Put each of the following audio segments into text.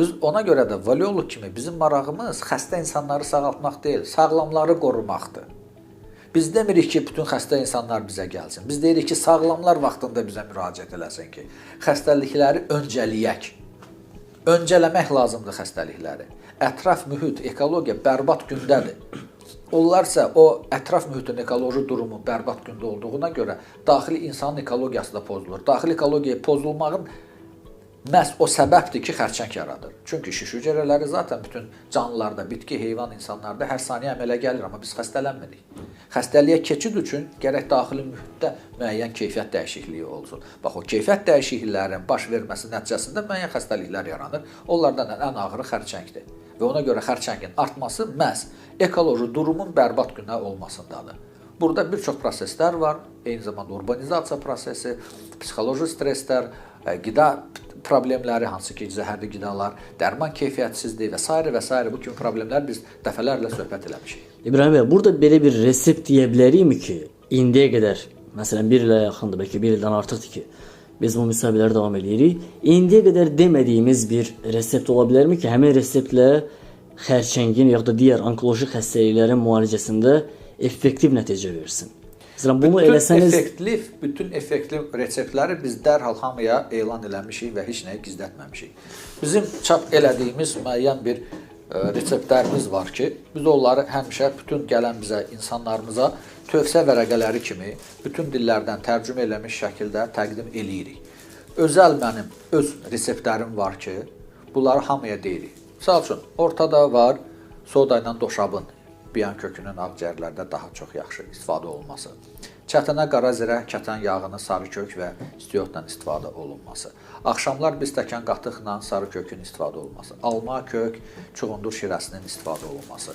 Biz ona görə də valiolog kimi bizim marağımız xəstə insanları sağaltmaq deyil, sağlamları qorumaqdır. Biz demirik ki, bütün xəstə insanlar bizə gəlsin. Biz deyirik ki, sağlamlar vaxtında bizə müraciət eləsin ki, xəstəlikləri öncələyək. Öncələmək lazımdır xəstəlikləri. Ətraf mühit, ekologiya bərbad gündədir. Onlarsa o ətraf mühitin ekoloji durumu bərbad gündə olduğuna görə daxili insanın ekologiyası da pozulur. Daxili ekologiya pozulmağın məhz o səbəbdir ki, xərçəng yaradır. Çünki şiş hüceyrələri zaten bütün canlılarda, bitki, heyvan, insanlarda hər saniyə əmələ gəlir, amma biz xəstələnmirik. Xəstəliyə keçid üçün gərək daxili mühitdə müəyyən keyfiyyət dəyişikliyi olsun. Bax, o keyfiyyət dəyişikliklərinin baş verməsi nəticəsində müəyyən xəstəliklər yaranır. Onlardan ən ağırı xərçəngdir. Və ona görə xərçəngin artması məhz ekoloji durumun bərbad günə olmasındadır. Burada bir çox proseslər var, eyni zamanda urbanizasiya prosesi, psixoloji stresslər, qida problemləri, hansı ki, zəhərli qidalar, dərman keyfiyyətsizliyi və s. bu kimi problemlər biz dəfələrlə söhbət eləmişik. İbrahim bəy, burada belə bir resept deyə bilərikmi ki, indiyə qədər, məsələn, 1 ilə yaxındır, bəlkə 1 ildən artıqdır ki, biz bu müsahibələri davam edirik. İndiyə qədər demədiyimiz bir resept ola bilərmi ki, həmin reseptlə xərçəngin yaxud da digər onkoloji xəstəliklərin müalicəsində effektiv nəticə versin? Məsələn, bunu eləsəniz... Bütün effektiv reseptləri biz dərhal hamıya elan eləmişik və heç nəyi gizlətməmişik. Bizim çap elədiyimiz müəyyən bir reseptlərimiz var ki, biz onları həmişə bütün gələn bizə, insanlarımıza tövsiyə vərəqələri kimi bütün dillərdən tərcümə eləmiş şəkildə təqdim eləyirik. Özəl mənim öz reseptlərim var ki, bunları hamıya deyirik. Misal üçün, ortada var soda ilə doşabın, biyan kökünün ağciyərlərdə daha çox yaxşı istifadə olunması. Çətinə qara zirə, kətən yağının sarı kök və istiotla istifadə olunması. Axşamlar bir stəkan qatıqla sarı kökün istifadə olunması. Alma, kök, çuğundur şirəsinin istifadə olunması.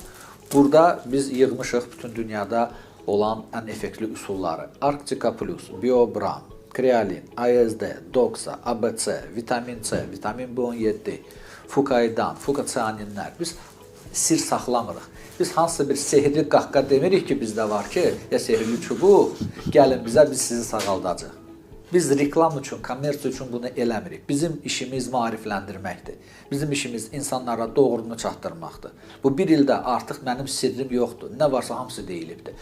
Burada biz yığmışıq bütün dünyada olan ən effektli üsulları. Arctica Plus, Biobram, Krealin, ASD, Doxa, ABC, vitamin C, vitamin B17, Fukaidan, Fukacianinlər. Biz sir saxlamırıq. Biz hansısa bir sehirli qahqa demirik ki, bizdə var ki, ya sehirli çubuq, gəlin bizə, biz sizi sağaldacaq. Biz reklam üçün, kommersiya üçün bunu eləmirik. Bizim işimiz maarifləndirməkdir. Bizim işimiz insanlara doğrunu çatdırmaqdır. Bu 1 ildə artıq mənim sirrim yoxdur. Nə varsa hamısı deyilibdir.